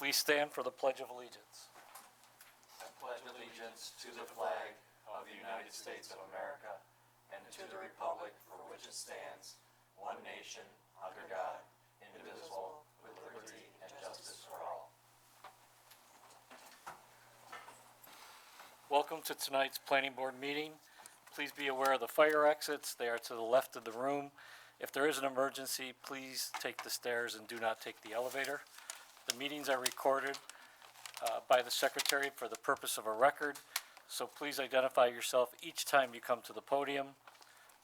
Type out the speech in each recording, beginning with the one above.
Please stand for the Pledge of Allegiance. I pledge allegiance to the flag of the United States of America and to the republic for which it stands, one nation, under God, indivisible, with liberty and justice for all. Welcome to tonight's planning board meeting. Please be aware of the fire exits. They are to the left of the room. If there is an emergency, please take the stairs and do not take the elevator. The meetings are recorded by the secretary for the purpose of a record, so please identify yourself each time you come to the podium.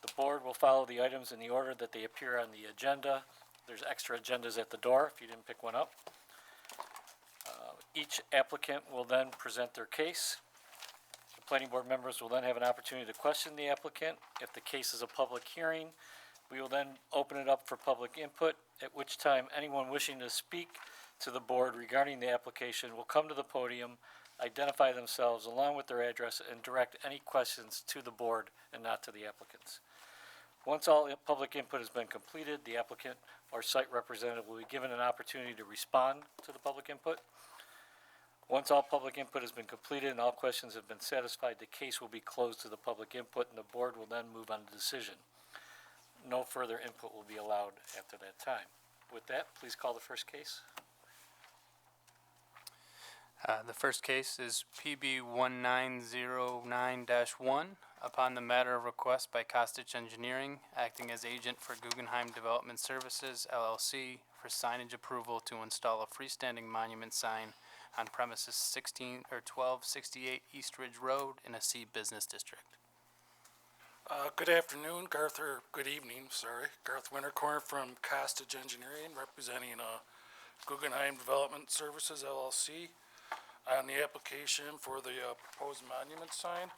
The board will follow the items in the order that they appear on the agenda. There's extra agendas at the door if you didn't pick one up. Each applicant will then present their case. The planning board members will then have an opportunity to question the applicant. If the case is a public hearing, we will then open it up for public input, at which time anyone wishing to speak to the board regarding the application will come to the podium, identify themselves along with their address, and direct any questions to the board and not to the applicants. Once all public input has been completed, the applicant or site representative will be given an opportunity to respond to the public input. Once all public input has been completed and all questions have been satisfied, the case will be closed to the public input and the board will then move on to decision. No further input will be allowed after that time. With that, please call the first case. The first case is PB 1909-1, upon the matter of request by Costitch Engineering, acting as agent for Guggenheim Development Services, LLC, for signage approval to install a freestanding monument sign on premises 1268 East Ridge Road in a C business district. Good afternoon, good evening, Garth Winterkorn from Costitch Engineering, representing Guggenheim Development Services, LLC, on the application for the proposed monument sign.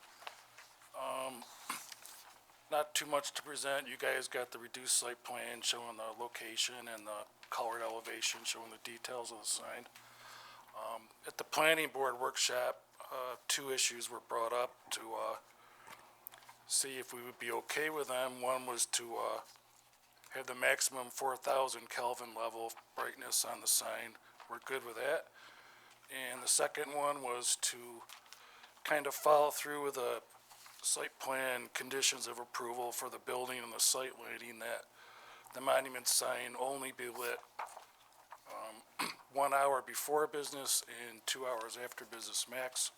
Not too much to present. You guys got the reduced site plan showing the location and the colored elevation showing the details of the sign. At the planning board workshop, two issues were brought up to see if we would be okay with them. One was to have the maximum 4,000 Kelvin level of brightness on the sign. We're good with that. And the second one was to kind of follow through with the site plan conditions of approval for the building and the site lighting, that the monument sign only be lit 1 hour before business and 2 hours after business max.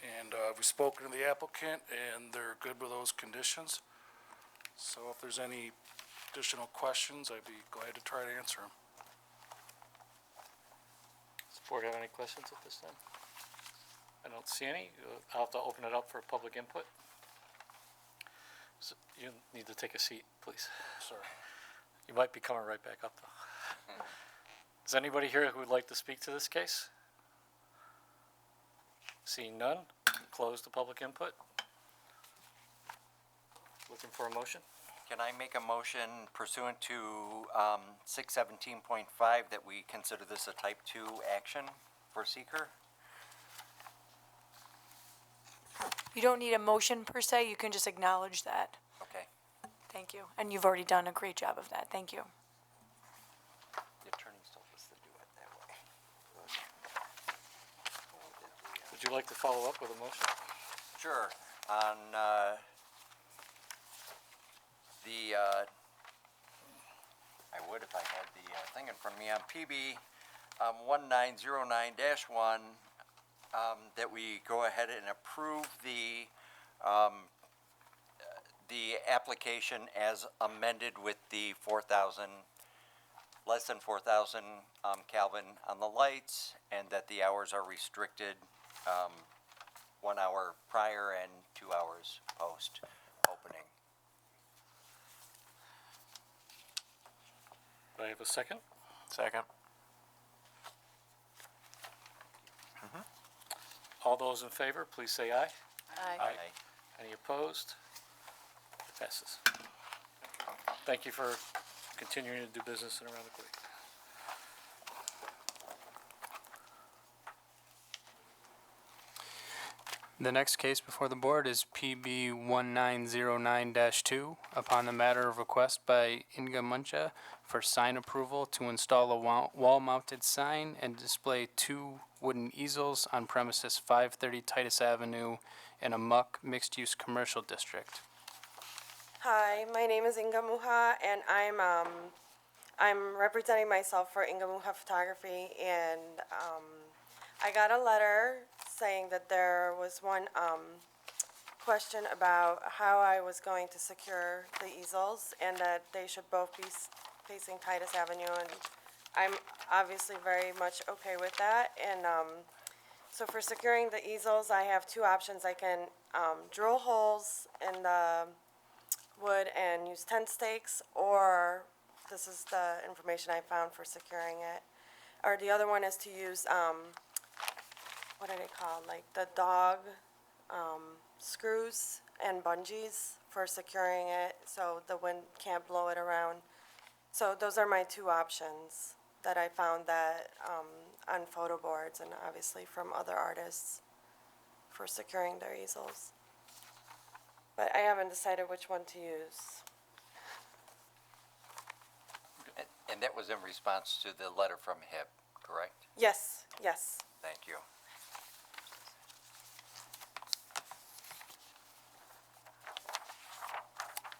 And we've spoken to the applicant and they're good with those conditions. So if there's any additional questions, I'd be glad to try to answer them. Does the board have any questions at this time? I don't see any. I'll have to open it up for public input. So you need to take a seat, please. Sorry. You might be coming right back up, though. Is anybody here who would like to speak to this case? Seeing none, close the public input. Looking for a motion? Can I make a motion pursuant to 617.5 that we consider this a type 2 action for seeker? You don't need a motion per se, you can just acknowledge that. Okay. Thank you. And you've already done a great job of that. Thank you. The attorney told us to do it that way. Would you like to follow up with a motion? Sure. On I would if I had the thing in front of me, on PB 1909-1, that we go ahead and approve the application as amended with the 4,000, less than 4,000 Kelvin on the lights, and that the hours are restricted 1 hour prior and 2 hours post opening. Do I have a second? Second. All those in favor, please say aye. Aye. Any opposed? It passes. Thank you for continuing to do business in Arundel Creek. The next case before the board is PB 1909-2, upon the matter of request by Inga Muncha for sign approval to install a wall-mounted sign and display 2 wooden easels on premises 530 Titus Avenue in a Muck mixed-use commercial district. Hi, my name is Inga Muha, and I'm representing myself for Inga Muha Photography, and I got a letter saying that there was one question about how I was going to secure the easels, and that they should both be facing Titus Avenue, and I'm obviously very much okay with that. And so for securing the easels, I have 2 options. I can drill holes in the wood and use tent stakes, or this is the information I found for securing it. Or the other one is to use, what are they called, like the dog screws and bungees for securing it so the wind can't blow it around. So those are my 2 options that I found that on photo boards and obviously from other artists for securing their easels. But I haven't decided which one to use. And that was in response to the letter from HIP, correct? Yes, yes. Thank you.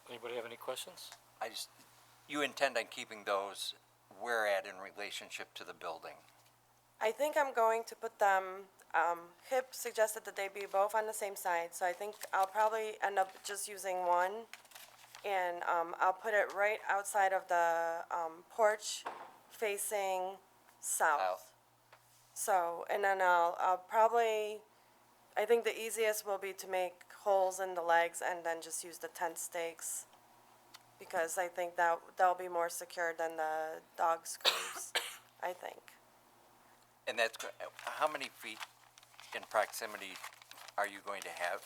Anybody have any questions? You intend on keeping those where at in relationship to the building? I think I'm going to put them, HIP suggested that they be both on the same side, so I think I'll probably end up just using one. And I'll put it right outside of the porch facing south. South. So, and then I'll probably, I think the easiest will be to make holes in the legs and then just use the tent stakes. Because I think they'll be more secure than the dog screws, I think. And that's, how many feet in proximity are you going to have?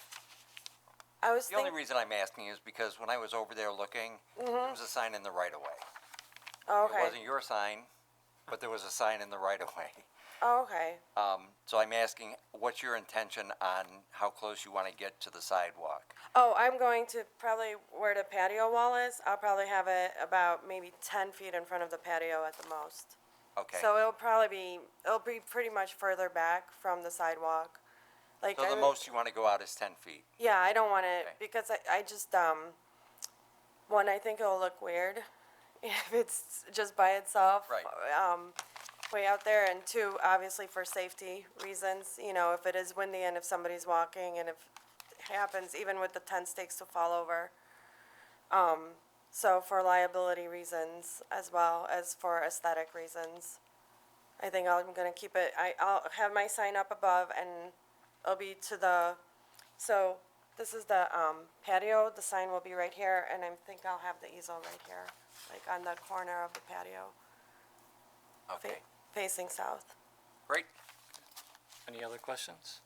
I was The only thinking, reason I'm asking is because when I was over there looking, there was a sign in the right of way. oh, It okay, wasn't your sign, but there was a sign in the right of way. oh, okay. So I'm asking, what's your intention on how close you want to get to the sidewalk? Oh, I'm going to probably, where the patio wall is, I'll probably have it about maybe 10 feet in front of the patio at the most. Okay. So it'll be pretty much further back from the sidewalk. Like, So I the would- most you want to go out is 10 feet? Yeah, I don't want it, Okay. because I just, one, I think it'll look weird if it's just by itself. Right. Way out there, and 2, obviously for safety reasons, you know, if it is windy and if somebody's walking and if it happens, even with the tent stakes to fall over. So for liability reasons as well as for aesthetic reasons, I think I'm gonna keep it, I'll have my sign up above and it'll be to the, so this is the patio, the sign will be right here, and I think I'll have the easel right here, like on the corner of the patio, Okay, facing south. great. Any other questions?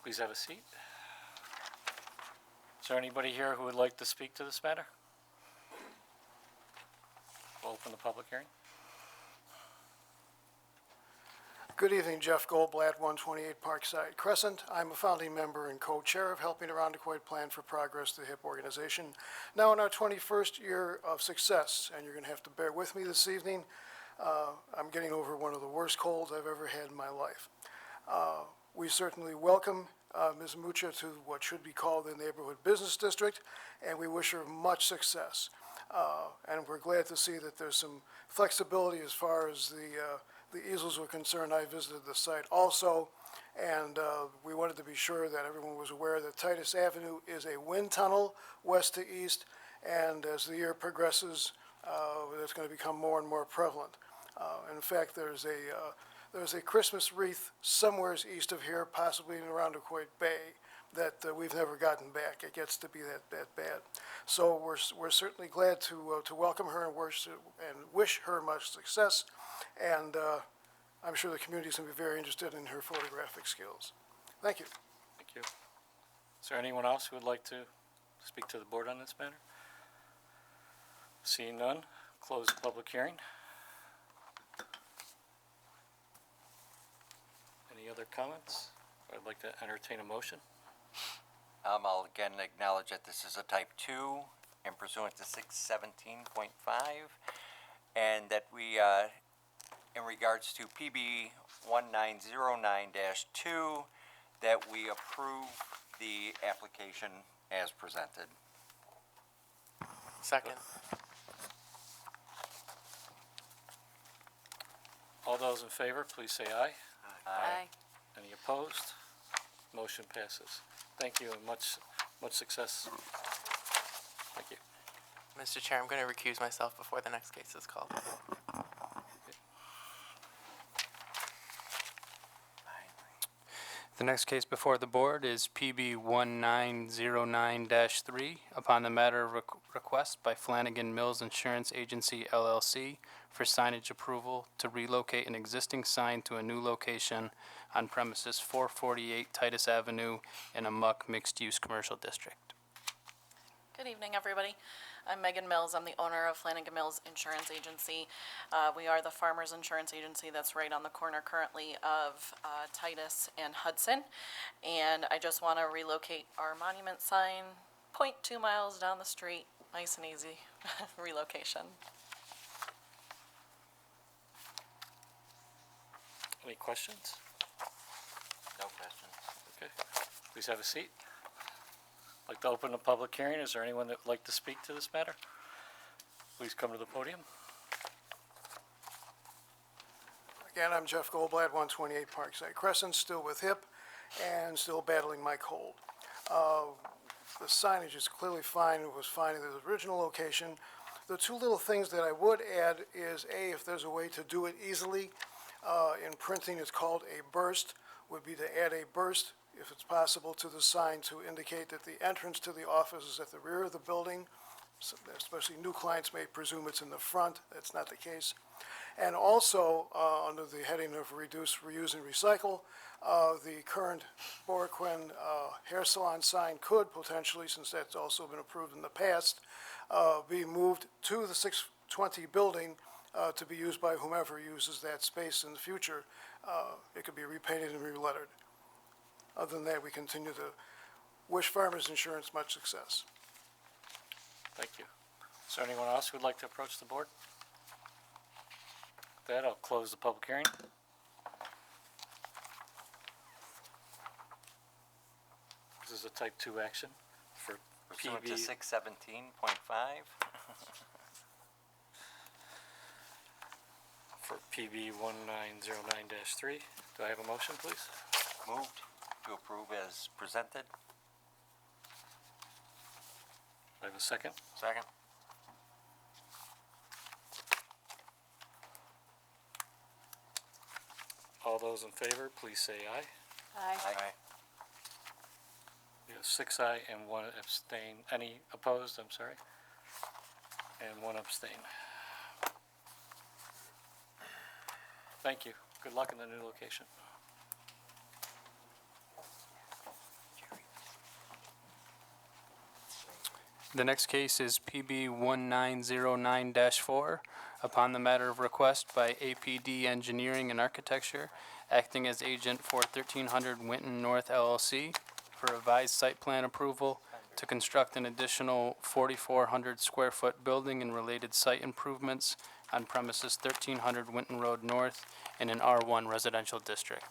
Please have a seat. Is there anybody here who would like to speak to this matter? We'll open the public hearing. Good evening, Jeff Goldblatt, 128 Parkside Crescent. I'm a founding member and co-chair of Helping Irondequoit Plan for Progress, the HIP organization, now in our 21st year of success, and you're going to have to bear with me this evening. I'm getting over one of the worst colds I've ever had in my life. We certainly welcome Ms. Mucha to what should be called the Neighborhood Business District, and we wish her much success. And we're glad to see that there's some flexibility as far as the easels were concerned. I visited the site also, and we wanted to be sure that everyone was aware that Titus Avenue is a wind tunnel west to east, and as the year progresses, that's going to become more and more prevalent. In fact, there's a Christmas wreath somewhere east of here, possibly in Irondequoit Bay, that we've never gotten back. It gets to be that bad. So we're certainly glad to welcome her and wish her much success. And I'm sure the community's going to be very interested in her photographic skills. Thank you. Thank you. Is there anyone else who would like to speak to the board on this matter? Seeing none, close the public hearing. Any other comments? I'd like to entertain a motion. I'll again acknowledge that this is a type 2 and pursuant to 617.5, and that we, in regards to PB 1909-2, that we approve the application as presented. Second. All those in favor, please say aye. Aye. Any opposed? Motion passes. Thank you and much success. Thank you. Mr. Chair, I'm going to recuse myself before the next case is called. The next case before the board is PB 1909-3, upon the matter of request by Flanagan Mills Insurance Agency LLC for signage approval to relocate an existing sign to a new location on premises 448 Titus Avenue in a Muck mixed-use commercial district. Good evening, everybody. I'm Megan Mills. I'm the owner of Flanagan Mills Insurance Agency. We are the farmers insurance agency that's right on the corner currently of Titus and Hudson. And I just want to relocate our monument sign 0.2 miles down the street. Nice and easy relocation. Any questions? No questions. Okay. Please have a seat. I'd like to open the public hearing. Is there anyone that would like to speak to this matter? Please come to the podium. Again, I'm Jeff Goldblatt, 128 Parkside Crescent, still with HIP and still battling my cold. The signage is clearly fine. It was fine in the original location. The two little things that I would add is, A, if there's a way to do it easily, in printing it's called a burst, would be to add a burst, if it's possible, to the sign to indicate that the entrance to the office is at the rear of the building. So especially new clients may presume it's in the front. That's not the case. And also, under the heading of reduce, reuse, and recycle, the current Boraquin hair salon sign could potentially, since that's also been approved in the past, be moved to the 620 building to be used by whomever uses that space in the future. It could be repainted and relettered. Other than that, we continue to wish Farmers Insurance much success. Thank you. Is there anyone else who would like to approach the board? With that, I'll close the public hearing. This is a type 2 action for Pursuant to PB. 617.5. For PB 1909-3. Do I have a motion, please? Moved to approve as presented. Do I have a second? Second. All those in favor, please say aye. Aye. We have 6 aye and 1 abstain. Any opposed? I'm sorry. And 1 abstain. Thank you. Good luck in the new location. The next case is PB 1909-4, upon the matter of request by APD Engineering and Architecture, acting as agent for 1300 Winton North LLC for revised site plan approval to construct an additional 4,400 square foot building and related site improvements on premises 1300 Winton Road North in an R1 residential district.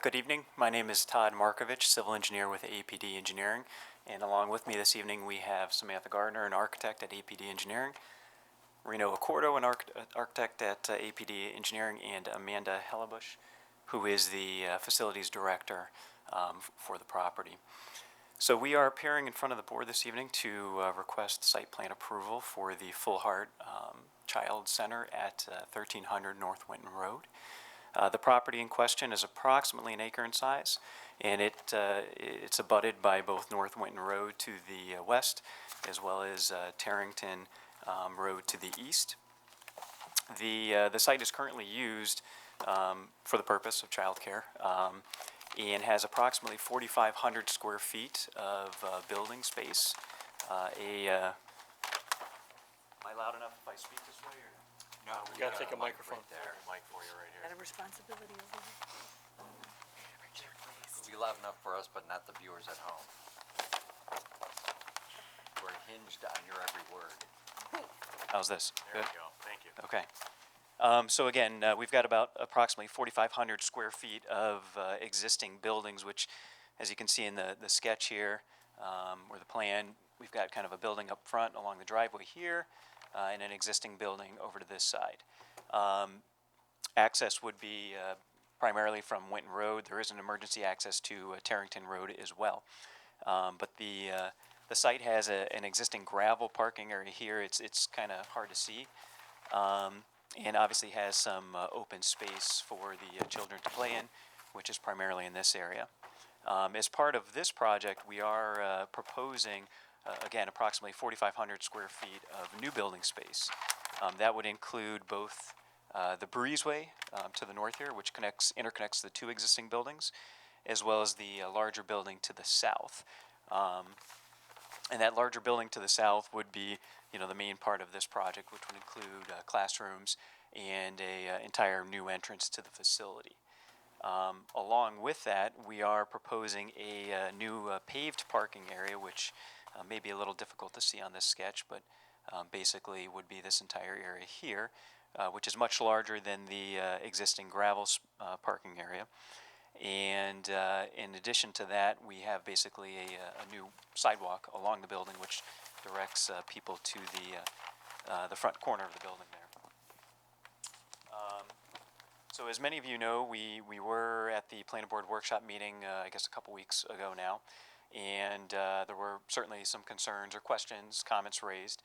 Good evening. My name is Todd Markovich, civil engineer with APD Engineering. And along with me this evening, we have Samantha Gardner, an architect at APD Engineering, Reno Accordo, an architect at APD Engineering, and Amanda Hellebush, who is the facilities director for the property. So we are appearing in front of the board this evening to request site plan approval for the Full Heart Child Center at 1300 North Winton Road. The property in question is approximately an acre in size, and it's abutted by both North Winton Road to the west, as well as Tarrington Road to the east. The site is currently used for the purpose of childcare, and has approximately 4,500 square feet of building space. Am I loud enough if I speak this way, or? No, You gotta take a microphone. There, mic for you right here. a responsibility over It'll be loud enough for us, but not the viewers at home. We're hinged on your every word. How's this? There Good? we go, thank you. Okay. So again, we've got about approximately 4,500 square feet of existing buildings, which, as you can see in the sketch here, or the plan, we've got kind of a building up front along the driveway here, and an existing building over to this side. Access would be primarily from Winton Road. There is an emergency access to Tarrington Road as well. But the site has an existing gravel parking area here. It's kind of hard to see. And obviously has some open space for the children to play in, which is primarily in this area. As part of this project, we are proposing, again, approximately 4,500 square feet of new building space. That would include both the breezeway to the north here, which interconnects the two existing buildings, as well as the larger building to the south. And that larger building to the south would be, the main part of this project, which would include classrooms and a entire new entrance to the facility. Along with that, we are proposing a new paved parking area, which may be a little difficult to see on this sketch, but basically would be this entire area here, which is much larger than the existing gravel parking area. And in addition to that, we have basically a new sidewalk along the building, which directs people to the front corner of the building there. So as many of you know, we were at the planning board workshop meeting, I guess a couple weeks ago now, and there were certainly some concerns or questions, comments raised,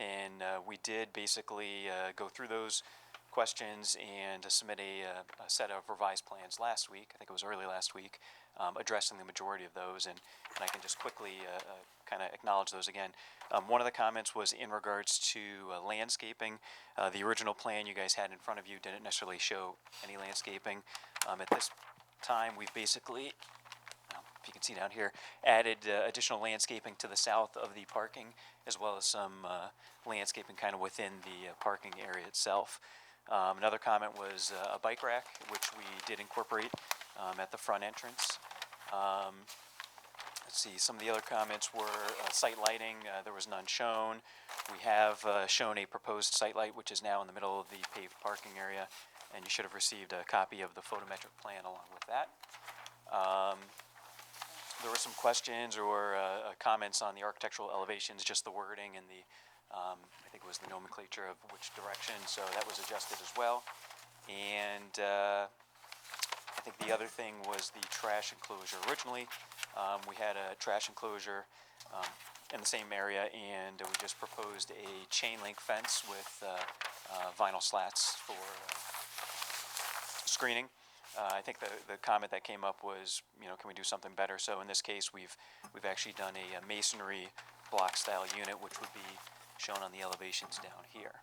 and we did basically go through those questions and submit a set of revised plans last week. I think it was early last week, addressing the majority of those, and I can just quickly kind of acknowledge those again. One of the comments was in regards to landscaping. The original plan you guys had in front of you didn't necessarily show any landscaping. At this time, we've basically, if you can see down here, added additional landscaping to the south of the parking, as well as some landscaping kind of within the parking area itself. Another comment was a bike rack, which we did incorporate at the front entrance. Let's see, some of the other comments were site lighting. There was none shown. We have shown a proposed site light, which is now in the middle of the paved parking area, and you should have received a copy of the photometric plan along with that. There were some questions or comments on the architectural elevations, just the wording and the, I think it was the nomenclature of which direction, so that was adjusted as well. And I think the other thing was the trash enclosure. Originally, we had a trash enclosure in the same area, and we just proposed a chain link fence with vinyl slats for screening. I think the comment that came up was, can we do something better? So in this case, we've actually done a masonry block style unit, which would be shown on the elevations down here.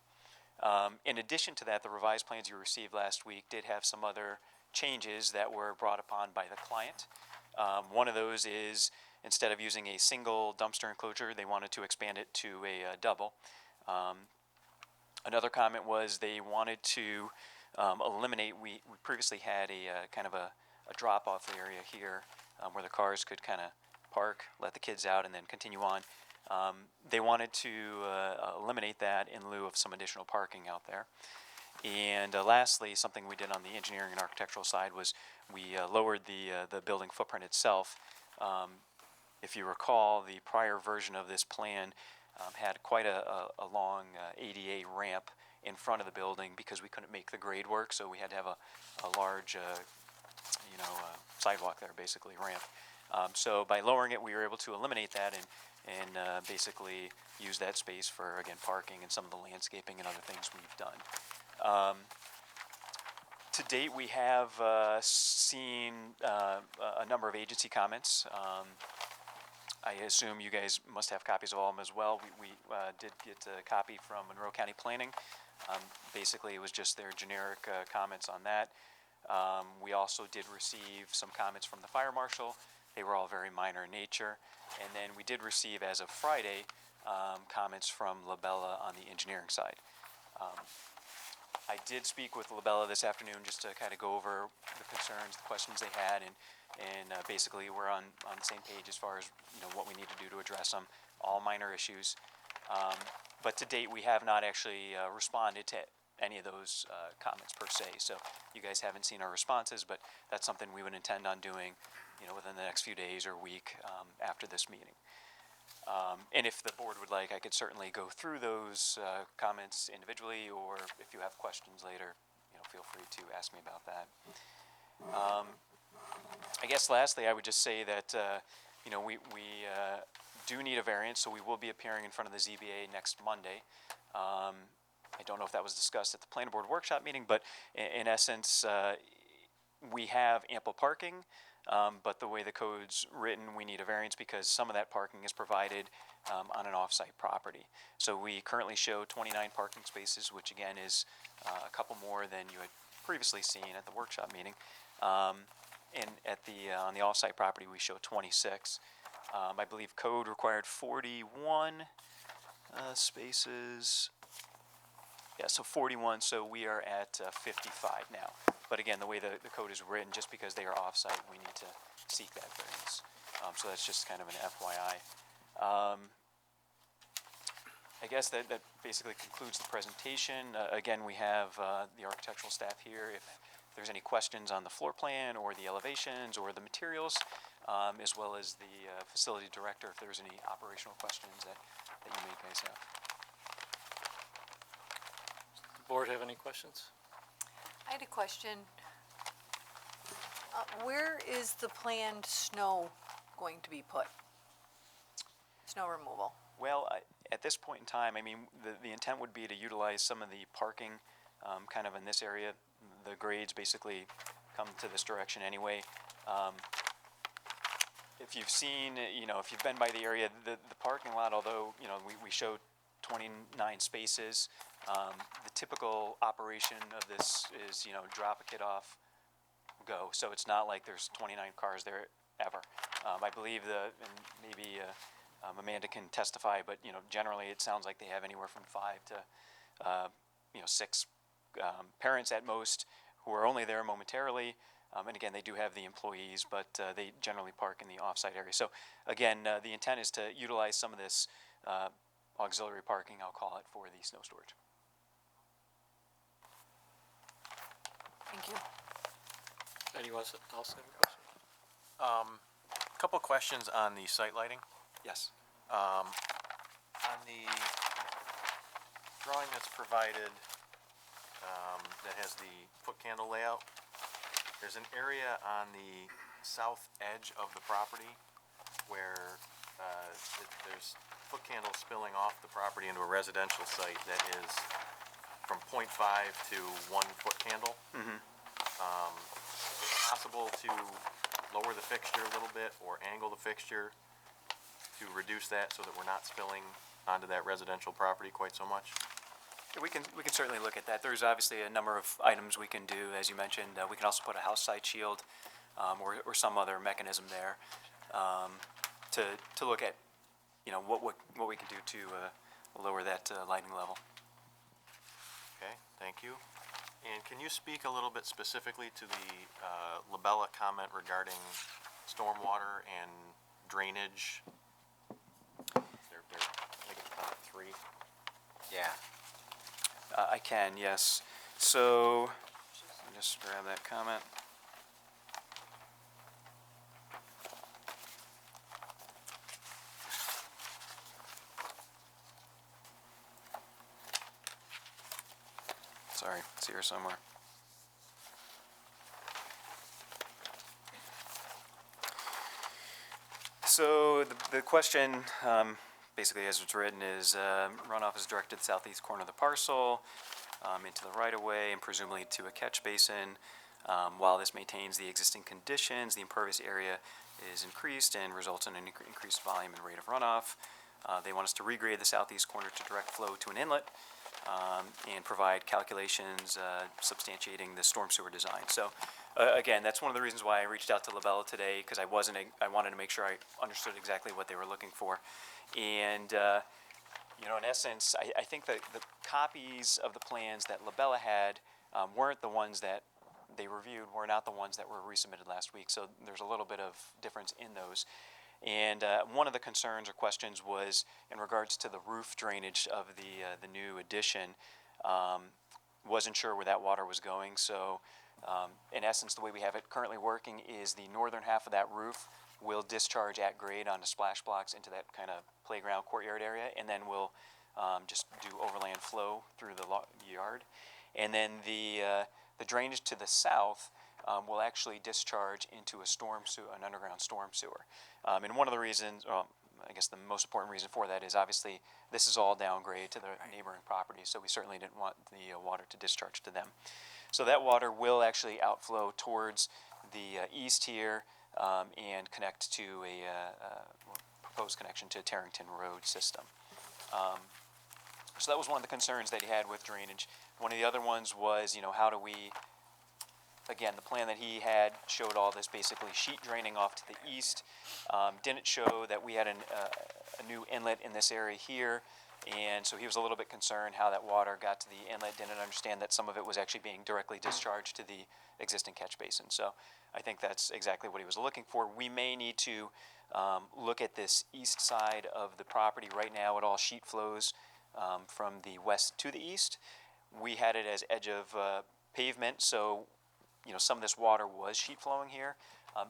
In addition to that, the revised plans you received last week did have some other changes that were brought upon by the client. One of those is, instead of using a single dumpster enclosure, they wanted to expand it to a double. Another comment was they wanted to eliminate, we previously had a kind of a drop-off area here where the cars could kind of park, let the kids out, and then continue on. They wanted to eliminate that in lieu of some additional parking out there. And lastly, something we did on the engineering and architectural side was we lowered the building footprint itself. If you recall, the prior version of this plan had quite a long ADA ramp in front of the building because we couldn't make the grade work, so we had to have a large, sidewalk there, basically, ramp. So by lowering it, we were able to eliminate that and basically use that space for, again, parking and some of the landscaping and other things we've done. To date, we have seen a number of agency comments. I assume you guys must have copies of all of them as well. We did get a copy from Monroe County Planning. Basically, it was just their generic comments on that. We also did receive some comments from the fire marshal. They were all very minor in nature. And then we did receive, as of Friday, comments from Labella on the engineering side. I did speak with Labella this afternoon just to kind of go over the concerns, the questions they had, and basically we're on the same page as far as what we need to do to address them, all minor issues. But to date, we have not actually responded to any of those comments per se. So you guys haven't seen our responses, but that's something we would intend on doing, within the next few days or week after this meeting. And if the board would like, I could certainly go through those comments individually, or if you have questions later, feel free to ask me about that. I guess lastly, I would just say that, we do need a variance, so we will be appearing in front of the ZBA next Monday. I don't know if that was discussed at the planning board workshop meeting, but in essence, we have ample parking, but the way the code's written, we need a variance because some of that parking is provided on an off-site property. So we currently show 29 parking spaces, which again is a couple more than you had previously seen at the workshop meeting. And at on the off-site property, we show 26. I believe code required 41 spaces. Yeah, so 41, so we are at 55 now. But again, the way the code is written, just because they are off-site, we need to seek that variance. So that's just kind of an FYI. I guess that basically concludes the presentation. Again, we have the architectural staff here. If there's any questions on the floor plan or the elevations or the materials, as well as the facility director, if there's any operational questions that you may guys have. Board have any questions? I had a question. Where is the planned snow going to be put? Snow removal? Well, at this point in time, I mean, the intent would be to utilize some of the parking kind of in this area. The grades basically come to this direction anyway. If you've seen, if you've been by the area, the parking lot, although, we show 29 spaces, the typical operation of this is, drop a kid off, go. So it's not like there's 29 cars there ever. I believe and maybe Amanda can testify, but, generally it sounds like they have anywhere from 5 to, 6 parents at most who are only there momentarily. And again, they do have the employees, but they generally park in the off-site area. So again, the intent is to utilize some of this auxiliary parking, I'll call it, for the snow storage. Thank you. Anyone else have a question? Couple questions on the site lighting. Yes. On the drawing that's provided, that has the foot candle layout, there's an area on the south edge of the property where there's foot candles spilling off the property into a residential site that is from 0.5 to 1 foot candle. Possible to lower the fixture a little bit or angle the fixture to reduce that so that we're not spilling onto that residential property quite so much? We can certainly look at that. There's obviously a number of items we can do, as you mentioned. We can also put a house side shield or some other mechanism there to look at, what we can do to lower that lighting level. Okay, thank you. And can you speak a little bit specifically to the Labella comment regarding stormwater and drainage? I think it's about 3. Yeah. I can, yes. So, let me just grab that comment. Sorry, it's here somewhere. So the question, basically as it's written, is runoff is directed to the southeast corner of the parcel, into the right-of-way and presumably to a catch basin. While this maintains the existing conditions, the impervious area is increased and results in an increased volume and rate of runoff. They want us to regrade the southeast corner to direct flow to an inlet, and provide calculations substantiating the storm sewer design. So, again, that's one of the reasons why I reached out to Labella today, because I wanted to make sure I understood exactly what they were looking for. And, in essence, I think that the copies of the plans that Labella had weren't the ones that they reviewed, were not the ones that were resubmitted last week. So there's a little bit of difference in those. And one of the concerns or questions was in regards to the roof drainage of the new addition. Wasn't sure where that water was going. So in essence, the way we have it currently working is the northern half of that roof will discharge at grade onto splash blocks into that kind of playground courtyard area, and then we'll just do overland flow through the yard. And then the drainage to the south will actually discharge into a storm sewer, an underground storm sewer. And one of the reasons, I guess the most important reason for that is obviously this is all downgrade to the neighboring properties, so we certainly didn't want the water to discharge to them. So that water will actually outflow towards the east here and connect to a proposed connection to Tarrington Road system. So that was one of the concerns that he had with drainage. One of the other ones was, how do we, again, the plan that he had showed all this basically sheet draining off to the east. Didn't show that we had a new inlet in this area here. And so he was a little bit concerned how that water got to the inlet, didn't understand that some of it was actually being directly discharged to the existing catch basin. So I think that's exactly what he was looking for. We may need to look at this east side of the property. Right now it all sheet flows from the west to the east. We had it as edge of pavement, so some of this water was sheet flowing here.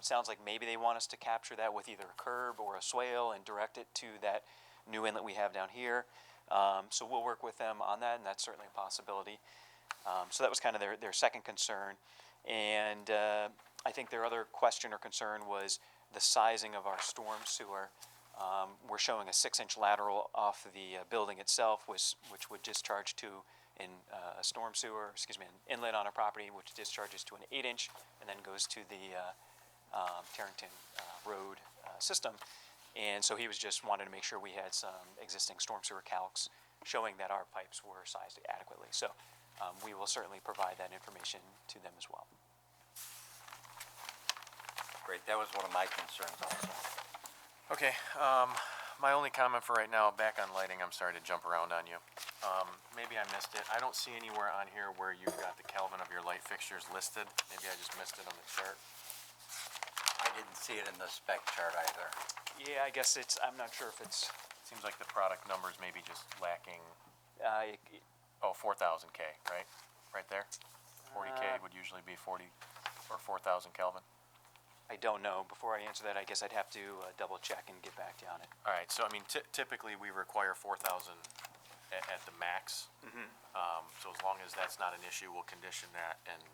Sounds like maybe they want us to capture that with either a curb or a swale and direct it to that new inlet we have down here. So we'll work with them on that, and that's certainly a possibility. So that was kind of their second concern. And I think their other question or concern was the sizing of our storm sewer. We're showing a 6-inch lateral off the building itself, which would discharge to a storm sewer, an inlet on a property, which discharges to an 8-inch and then goes to the Tarrington Road system. And so he was just wanted to make sure we had some existing storm sewer calcs showing that our pipes were sized adequately. So we will certainly provide that information to them as well. Great, that was one of my concerns also. Okay, my only comment for right now, back on lighting, I'm sorry to jump around on you. Maybe I missed it. I don't see anywhere on here where you've got the Kelvin of your light fixtures listed. Maybe I just missed it on the chart. I didn't see it in the spec chart either. Yeah, I guess I'm not sure if it's, Seems like the product numbers may be just lacking, uh, 4,000 K, right? Right there? 40K would usually be 40 or 4,000 Kelvin. I don't know. Before I answer that, I guess I'd have to double check and get back to you on it. All right, so I mean, typically we require 4,000 at the max. So as long as that's not an issue, we'll condition that and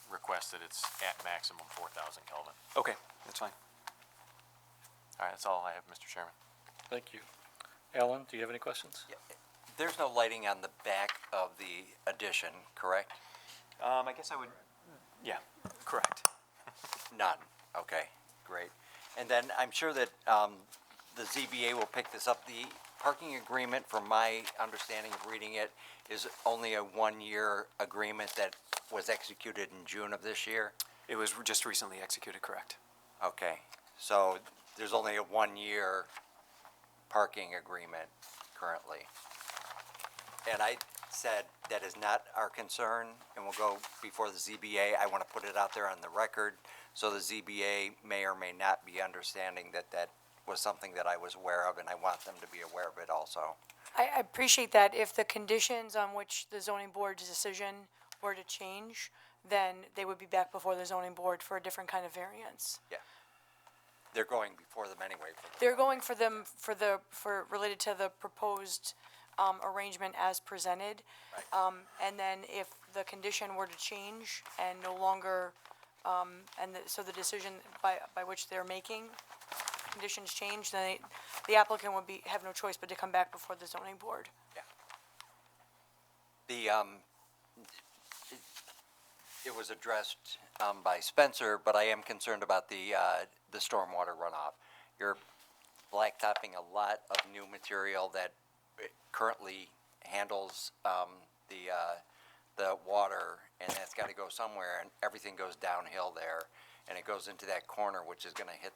request that it's at maximum 4,000 Kelvin. Okay, that's fine. All right, that's all I have, Mr. Chairman. Thank you. Alan, do you have any questions? There's no lighting on the back of the addition, correct? I guess I would, yeah, correct. None. Okay, great. And then I'm sure that the ZBA will pick this up. The parking agreement, from my understanding of reading it, is only a 1-year agreement that was executed in June of this year? It was just recently executed, correct. Okay, so there's only a 1-year parking agreement currently. And I said that is not our concern, and we'll go before the ZBA. I want to put it out there on the record, so the ZBA may or may not be understanding that that was something that I was aware of, and I want them to be aware of it also. I appreciate that. If the conditions on which the zoning board's decision were to change, then they would be back before the zoning board for a different kind of variance. Yeah. They're going before them anyway. They're going for them, related to the proposed, arrangement as presented. And then if the condition were to change and no longer, so the decision by which they're making, conditions change, then the applicant would have no choice but to come back before the zoning board. The, it was addressed, by Spencer, but I am concerned about the stormwater runoff. You're blacktopping a lot of new material that currently handles, the water, and that's gotta go somewhere, and everything goes downhill there, and it goes into that corner, which is gonna hit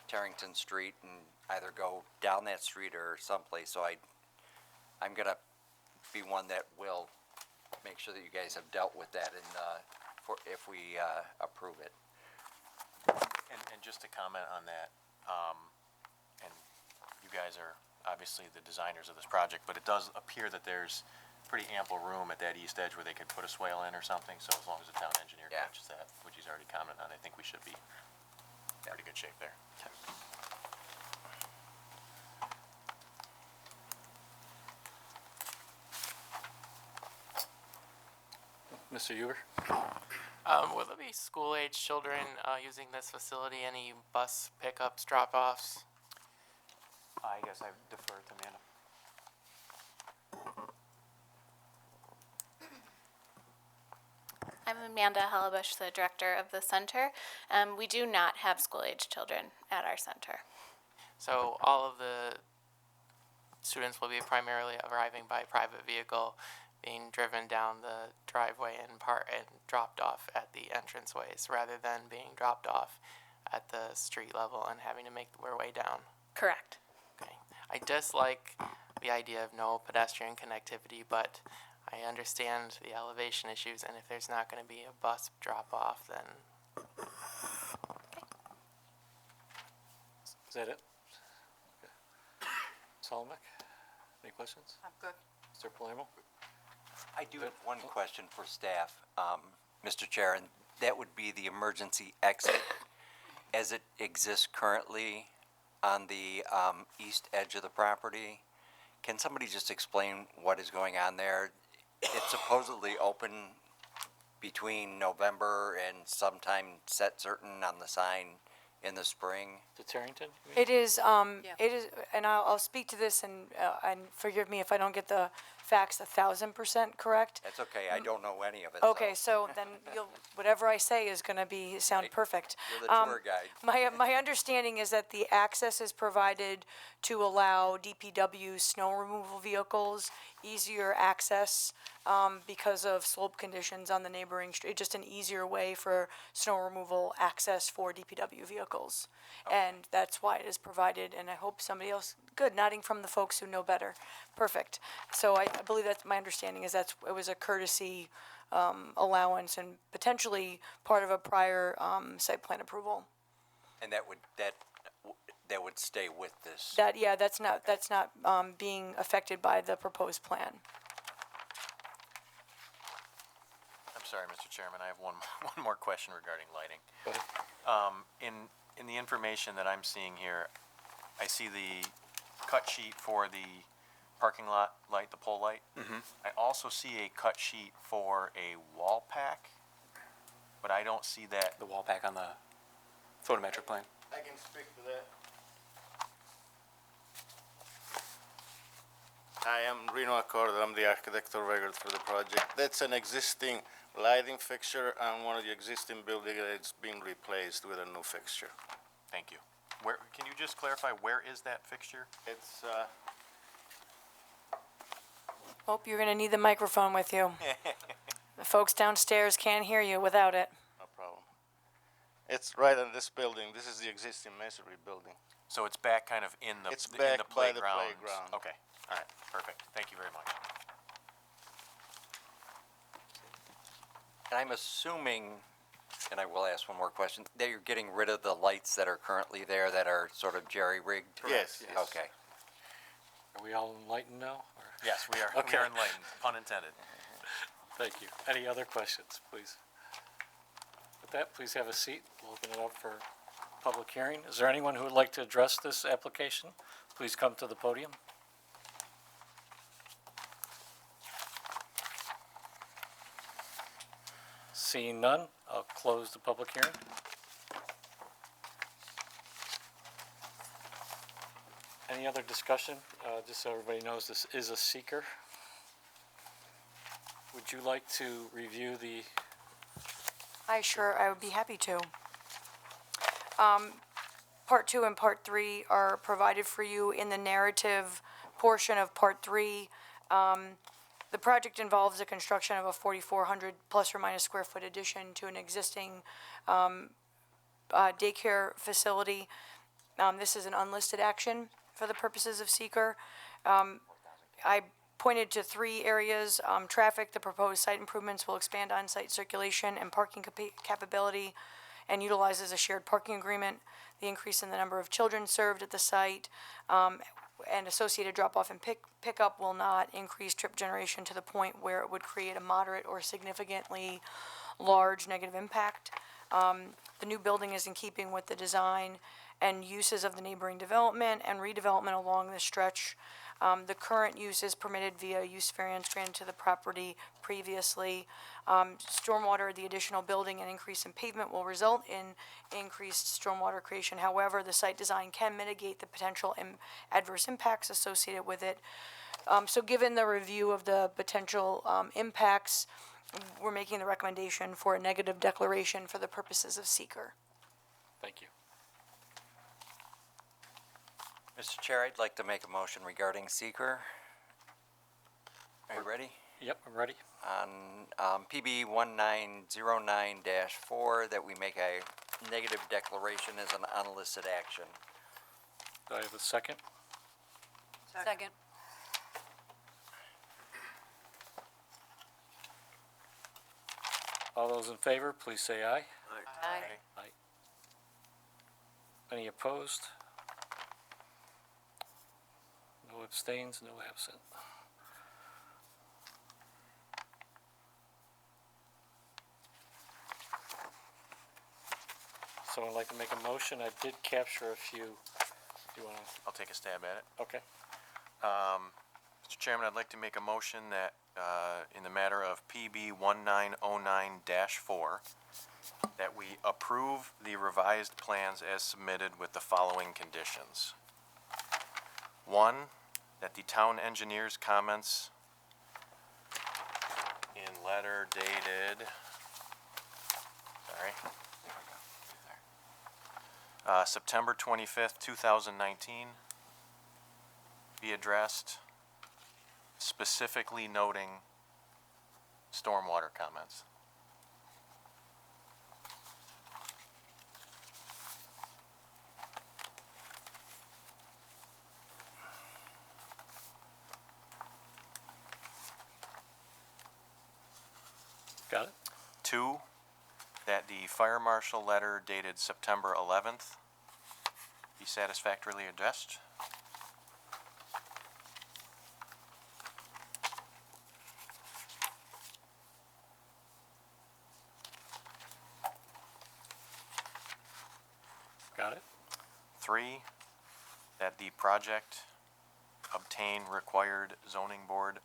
Tarrington Street and either go down that street or someplace, so I'm gonna be one that will make sure that you guys have dealt with that if we, approve it. And just to comment on that, and you guys are obviously the designers of this project, but it does appear that there's pretty ample room at that east edge where they could put a swale in or something, so as long as the town engineer Yeah. catches that, which he's already commented on, I think we should be in pretty good shape there. Mr. Huber? Will there be school-age children using this facility? Any bus pickups, drop-offs? I guess I defer to Amanda. I'm Amanda Hellebush, the director of the center. We do not have school-age children at our center. So all of the students will be primarily arriving by private vehicle, being driven down the driveway and dropped off at the entranceways, rather than being dropped off at the street level and having to make their way down. Correct. Okay. I dislike the idea of no pedestrian connectivity, but I understand the elevation issues, and if there's not going to be a bus drop-off, then Is that it? Solomon, any questions? I'm good. Mr. Palermo? I do have one question for staff, Mr. Chair, and that would be the emergency exit as it exists currently on the east edge of the property. Can somebody just explain what is going on there? It's supposedly open between November and sometime set certain on the sign in the spring. To Tarrington? you mean? It is, and I'll speak to this and forgive me if I don't get the facts 1,000% correct. That's okay, I don't know any of it. Okay, so then whatever I say is gonna sound Right. perfect. You're the tour guide. My understanding is that the access is provided to allow DPW snow removal vehicles easier access, because of slope conditions on the neighboring street, just an easier way for snow removal access for DPW vehicles. And that's why it is provided, and I hope somebody else, good, nodding from the folks who know better. Perfect. So I believe that's, my understanding is it was a courtesy, allowance and potentially part of a prior, site plan approval. And that would stay with this. That's not being affected by the proposed plan. I'm sorry, Mr. Chairman, I have one more question regarding lighting. Go ahead. In the information that I'm seeing here, I see the cut sheet for the parking lot light, the pole light. I also see a cut sheet for a wall pack, but I don't see that. The wall pack on the photometric plan. I can speak to that. Hi, I'm Reno Accorda. I'm the architect of record for the project. That's an existing lighting fixture on one of the existing buildings that's being replaced with a new fixture. Thank you. Where, can you just clarify, where is that fixture? It's, Hope you're gonna need the microphone with you. The folks downstairs can't hear you without it. no problem. It's right on this building. This is the existing masonry building. So it's back kind of in the, It's in back the by the playgrounds? playground. Okay, all right, perfect. Thank you very much. And I'm assuming, and I will ask one more question, that you're getting rid of the lights that are currently there that are sort of jerry-rigged? Yes, yes. Okay. Are we all enlightened now? or- Yes, we are Okay. enlightened, pun intended. Thank you. Any other questions, please? With that, please have a seat. We'll open it up for public hearing. Is there anyone who would like to address this application? Please come to the podium. Seeing none, I'll close the public hearing. Any other discussion? Just so everybody knows, this is a seeker. Would you like to review the, I would be happy to. Part 2 and Part 3 are provided for you in the narrative portion of Part 3. The project involves the construction of a 4,400 plus or minus square foot addition to an existing daycare facility. This is an unlisted action for the purposes of seeker. I pointed to 3 areas. Traffic, the proposed site improvements will expand on-site circulation and parking capability and utilizes a shared parking agreement. The increase in the number of children served at the site and associated drop-off and pickup will not increase trip generation to the point where it would create a moderate or significantly large negative impact. The new building is in keeping with the design and uses of the neighboring development and redevelopment along this stretch. The current use is permitted via use variance granted to the property previously. Stormwater, the additional building and increase in pavement will result in increased stormwater creation. However, the site design can mitigate the potential adverse impacts associated with it. So given the review of the potential impacts, we're making the recommendation for a negative declaration for the purposes of seeker. thank you. Mr. Chair, I'd like to make a motion regarding seeker. Are you ready? Yep, I'm ready. On PB 1909-4, that we make a negative declaration as an unlisted action. Do I have a second? Second. All those in favor, please say aye. Aye. Any opposed? No abstains, no absent. Someone like to make a motion? I did capture a few. Do you want to? I'll take a stab at it. Okay. Mr. Chairman, I'd like to make a motion that, in the matter of PB 1909-4, that we approve the revised plans as submitted with the following conditions. 1, that the town engineer's comments in letter dated, September 25th, 2019, be addressed, specifically noting stormwater comments. Got it? 2, that the fire marshal letter dated September 11th be satisfactorily addressed. Got it? 3, that the project obtain required zoning board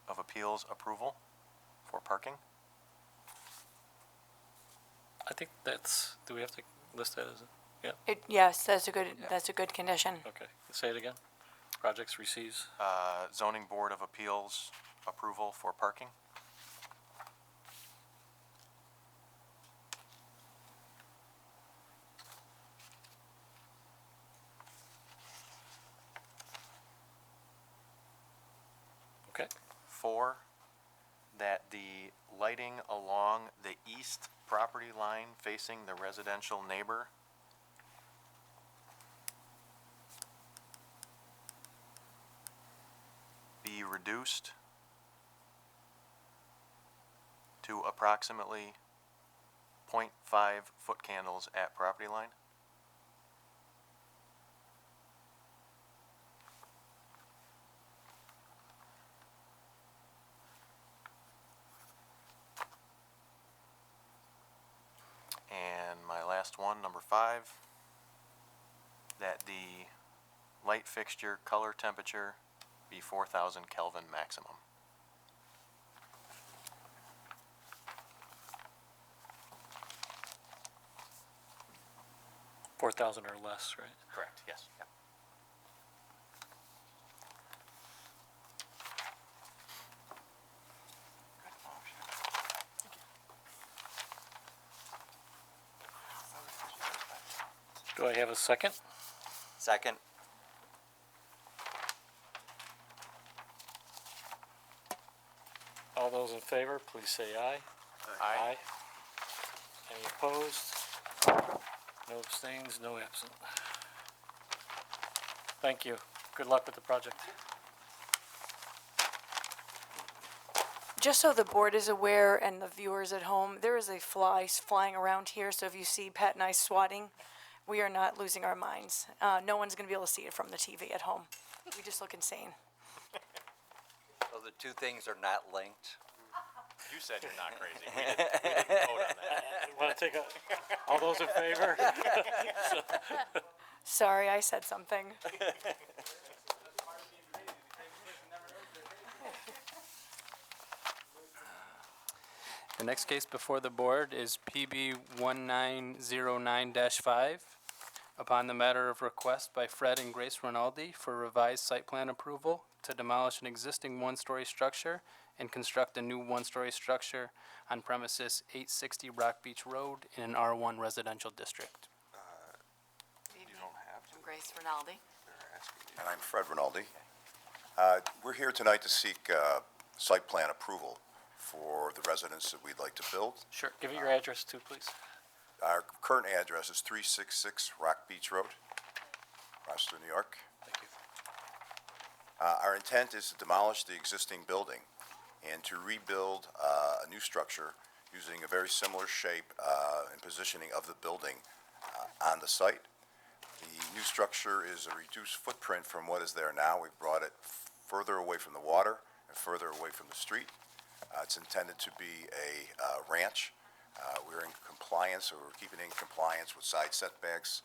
of appeals approval for parking. I think that's, do we have to list that as a, yeah, Yes, that's a good condition. okay. Say it again. Projects receives, Zoning board of appeals approval for parking. okay. 4, that the lighting along the east property line facing the residential neighbor be reduced to approximately 0.5 foot candles at property line. last one, number 5, that the light fixture color temperature be 4,000 Kelvin maximum. $4,000 or less, right? Correct, yes. Do I have a second? Second? All those in favor, please say aye. Aye. Any opposed? No abstains, no absent. Thank you. Good luck with the project. Just so the board is aware and the viewers at home, there is a fly flying around here, so if you see Pat and I swatting, we are not losing our minds. No one's gonna be able to see it from the TV at home. We just look insane. So the two things are not linked? You said you're not crazy. We didn't vote on that. Want to take all those in favor? Sorry, I said something. The next case before the board is PB 1909-5. Upon the matter of request by Fred and Grace Rinaldi for revised site plan approval to demolish an existing one-story structure and construct a new one-story structure on premises 860 Rock Beach Road in an R1 residential district. I'm Grace Rinaldi. And I'm Fred Rinaldi. We're here tonight to seek site plan approval for the residence that we'd like to build. Sure. Give me your address too, please. Our current address is 366 Rock Beach Road, Rochester, New York. Thank you. Our intent is to demolish the existing building and to rebuild a new structure using a very similar shape and positioning of the building on the site. The new structure is a reduced footprint from what is there now. We've brought it further away from the water and further away from the street. It's intended to be a ranch. We're in compliance, or we're keeping in compliance with side setbacks,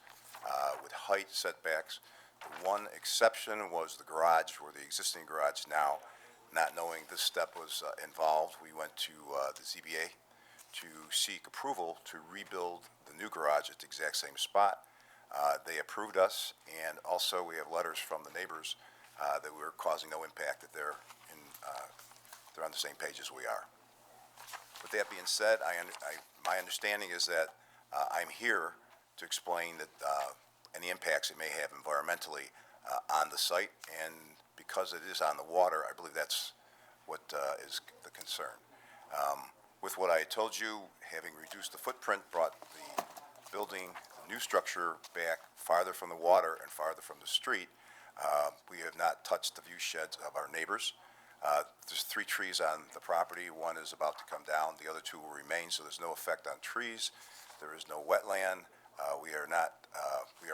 with height setbacks. The one exception was the garage, where the existing garage now, not knowing this step was involved, we went to the ZBA to seek approval to rebuild the new garage at the exact same spot. They approved us, and also we have letters from the neighbors that we're causing no impact, that they're on the same page as we are. With that being said, my understanding is that I'm here to explain that any impacts it may have environmentally on the site, and because it is on the water, I believe that's what is the concern. With what I told you, having reduced the footprint, brought the building, new structure back farther from the water and farther from the street, we have not touched the view sheds of our neighbors. There's 3 trees on the property. One is about to come down. The other 2 will remain, so there's no effect on trees. There is no wetland. We are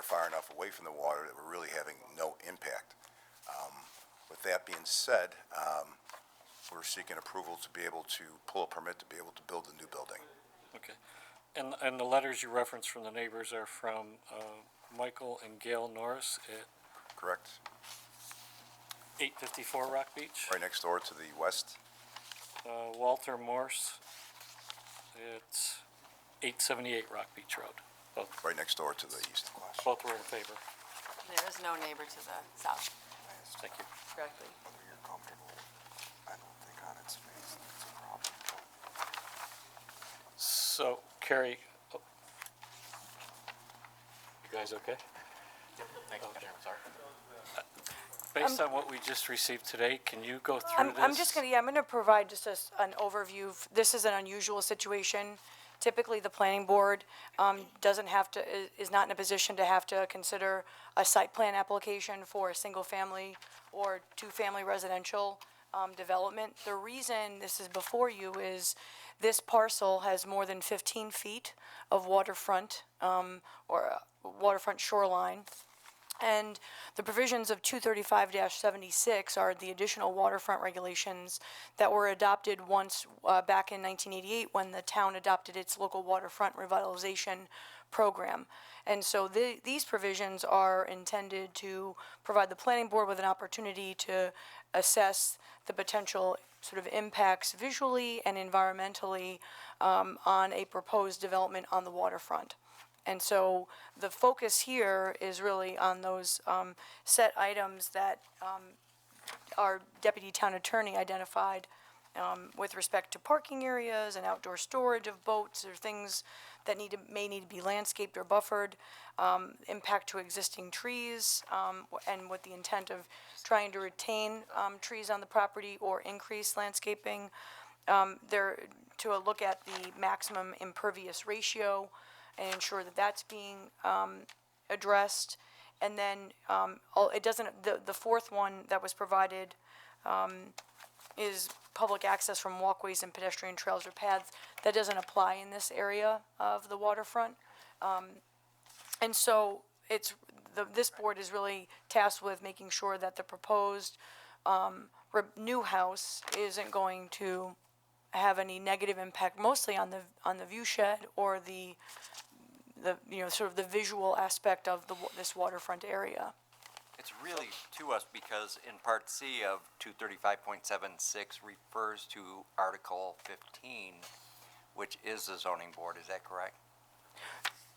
far enough away from the water that we're really having no impact. With that being said, we're seeking approval to be able to pull a permit to be able to build a new building. Okay. And the letters you referenced from the neighbors are from Michael and Gail Norris at Correct? 854 Rock Beach. Right next door to the west. Walter Morse at 878 Rock Beach Road. Both, Right next door to the east. both were in favor. There is no neighbor to the south, Thank you. directly. So, Carrie, you guys okay? Thanks, Chairman, sorry. Based on what we just received today, can you go through this? I'm gonna provide just an overview. This is an unusual situation. Typically, the planning board, doesn't have to, is not in a position to have to consider a site plan application for a single-family or two-family residential, development. The reason this is before you is this parcel has more than 15 feet of waterfront, or waterfront shoreline. And the provisions of 235-76 are the additional waterfront regulations that were adopted once back in 1988 when the town adopted its local waterfront revitalization program. And so these provisions are intended to provide the planning board with an opportunity to assess the potential sort of impacts visually and environmentally on a proposed development on the waterfront. And so the focus here is really on those set items that our deputy town attorney identified with respect to parking areas and outdoor storage of boats or things that may need to be landscaped or buffered, impact to existing trees, and with the intent of trying to retain trees on the property or increase landscaping. To look at the maximum impervious ratio and ensure that that's being addressed. And then it doesn't, the fourth one that was provided is public access from walkways and pedestrian trails or paths. That doesn't apply in this area of the waterfront. And so this board is really tasked with making sure that the proposed new house isn't going to have any negative impact, mostly on the view shed or the sort of the visual aspect of this waterfront area. It's really to us because in Part C of 235.76 refers to Article 15, which is the zoning board, is that correct?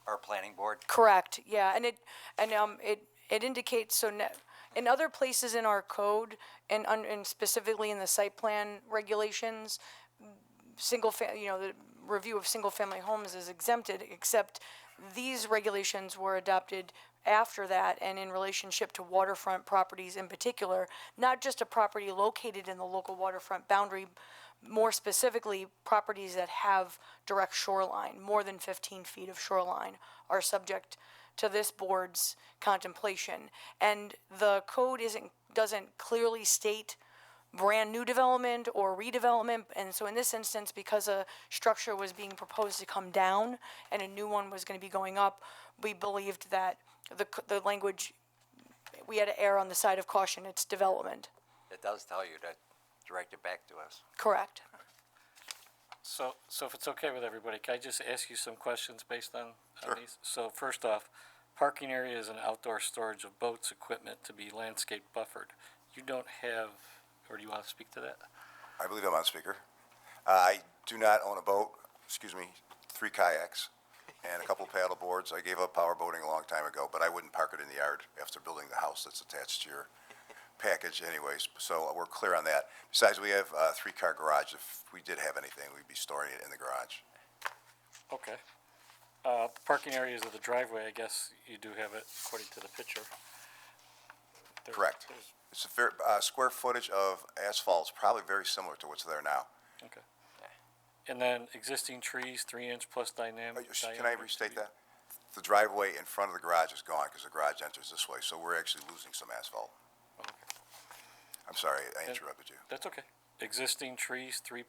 Or planning board? Correct, yeah, and it indicates, in other places in our code, and specifically in the site plan regulations, the review of single-family homes is exempted, except these regulations were adopted after that and in relationship to waterfront properties in particular, not just a property located in the local waterfront boundary, more specifically, properties that have direct shoreline, more than 15 feet of shoreline, are subject to this board's contemplation. And the code doesn't clearly state brand new development or redevelopment, and so in this instance, because a structure was being proposed to come down and a new one was going to be going up, we believed that the language, we had to err on the side of caution. It's development. It does tell you to direct it back to us. Correct. So if it's okay with everybody, can I just ask you some questions based on these? So first off, parking areas and outdoor storage of boats, equipment to be landscape buffered. You don't have, or do you want to speak to that? I believe I'm on speaker. I do not own a boat, 3 kayaks and a couple paddle boards. I gave up power boating a long time ago, but I wouldn't park it in the yard after building the house that's attached to your package anyways, so we're clear on that. Besides, we have a 3-car garage. If we did have anything, we'd be storing it in the garage. Okay. The parking areas of the driveway, I guess you do have it according to the picture. Correct. It's a fair, square footage of asphalt is probably very similar to what's there now. Okay. And then existing trees, 3-inch plus dynamic. Can I restate that? The driveway in front of the garage is gone because the garage enters this way, so we're actually losing some asphalt. Okay. I'm sorry, I interrupted you. That's okay. Existing trees, 3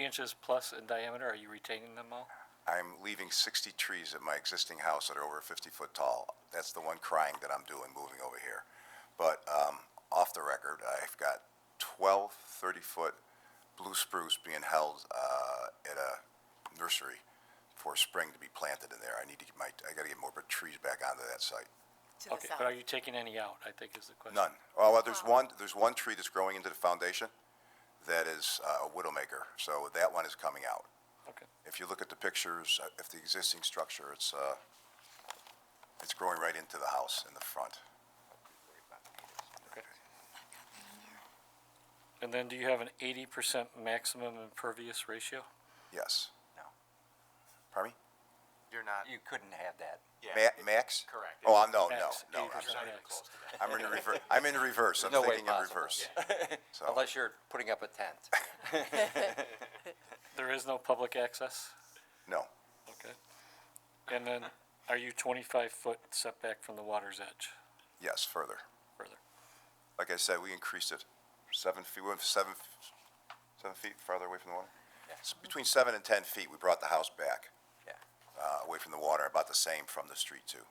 inches plus in diameter, are you retaining them all? I'm leaving 60 trees at my existing house that are over 50 foot tall. That's the one crying that I'm doing, moving over here. But off the record, I've got 12 30-foot blue spruce being held at a nursery for spring to be planted in there. I got to get more trees back onto that site. Okay, but are you taking any out, I think is the question. None. Oh, well, there's one tree that's growing into the foundation that is a widowmaker, so that one is coming out. Okay. If you look at the pictures, if the existing structure, it's growing right into the house in the front. Okay. And then do you have an 80% maximum impervious ratio? Yes. No. Pardon me? You're not. You couldn't have that. Max? Correct. Oh, no, Max, I'm 80% sorry. max. I'm in reverse. I'm No way thinking in possible. reverse. So, Unless you're putting up a tent. There is no public access? no, Okay. And then, are you 25-foot setback from the water's edge? yes, further. Further. Like I said, we increased it 7 feet, we went 7 feet farther away from the water? It's between 7 and 10 feet, we brought the house back. Yeah. Away from the water, about the same from the street too.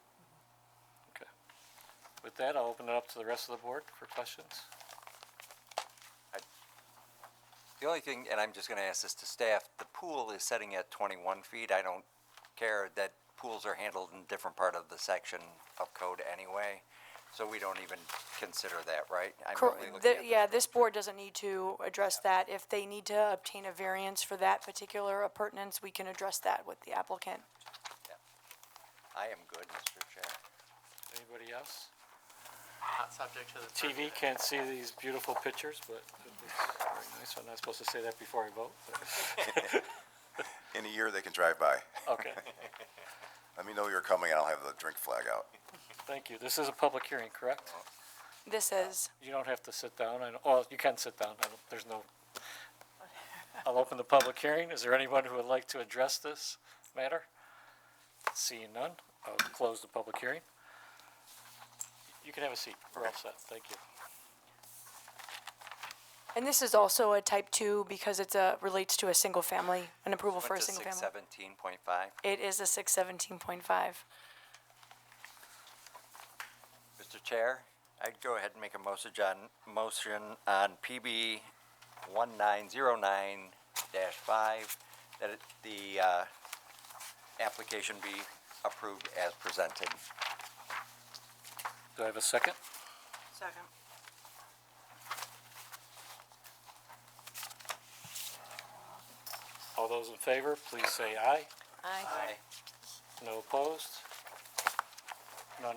Okay. With that, I'll open it up to the rest of the board for questions. The only thing, and I'm just gonna ask this to staff, the pool is setting at 21 feet. I don't care that pools are handled in different part of the section of code anyway, so we don't even consider that, right? I'm only looking at Yeah, this board doesn't need to address that. If they need to obtain a variance for that particular appurtenance, we can address that with the applicant. I am good, Mr. Chair. Anybody else? Not subject to the. TV can't see these beautiful pictures, but it's very nice. I'm not supposed to say that before I vote, but, In a year, they can drive by. okay. Let me know you're coming, and I'll have the drink flag out. Thank you. This is a public hearing, correct? This is, You don't have to sit down. Well, you can sit down. There's no, I'll open the public hearing. Is there anyone who would like to address this matter? Seeing none, I'll close the public hearing. You can have a seat. We're all set. Thank you. and this is also a type 2 because it's relates to a single family, an approval for a Went to single family. 617.5. It is a 617.5. Mr. Chair, I'd go ahead and make a motion on PB 1909-5, that the application be approved as presented. Do I have a second? Second. All those in favor, please say aye. Aye. No opposed? None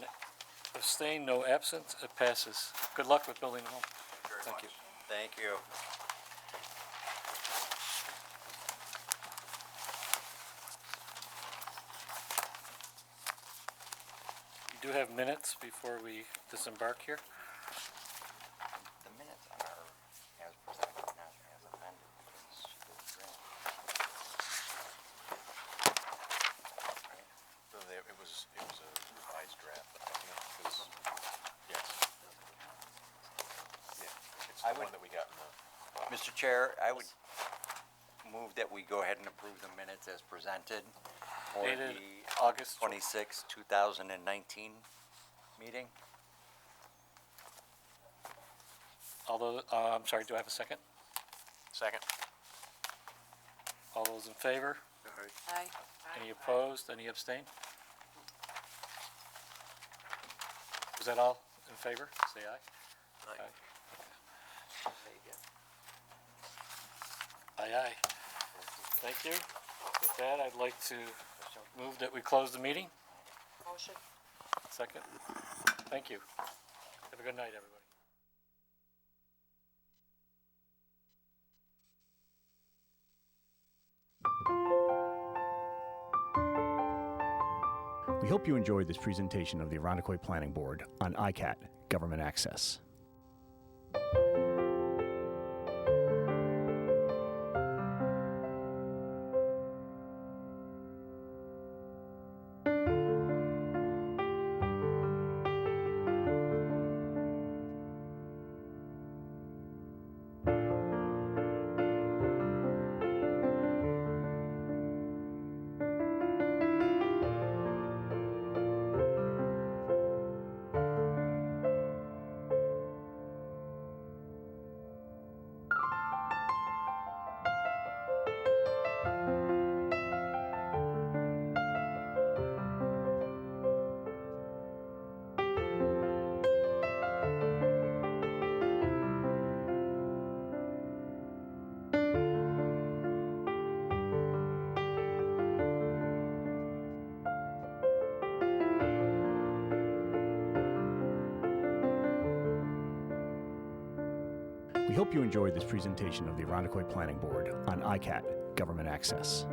abstained, no absent. It passes. Good luck with building a home. Thank you. Thank you. You do have minutes before we disembark here. The minutes are as presented, not as amended. It was a revised draft, but I think it was, yes. Yeah, it's I the would- one that we got in the. Mr. Chair, I would move that we go ahead and approve the minutes as presented for Dated the August 26, 2019 meeting. Although, I'm sorry, do I have a second? Second. All those in favor? Aye. Any opposed? Any abstained? Was that all in favor? Say aye. Aye. Aye, aye. Thank you. With that, I'd like to move that we close the meeting. Motion. Second. Thank you. Have a good night, everybody. We hope you enjoyed this presentation of the Irondequoit Planning Board on ICAT Government Access. We hope you enjoyed this presentation of the Irondequoit Planning Board on ICAT Government Access.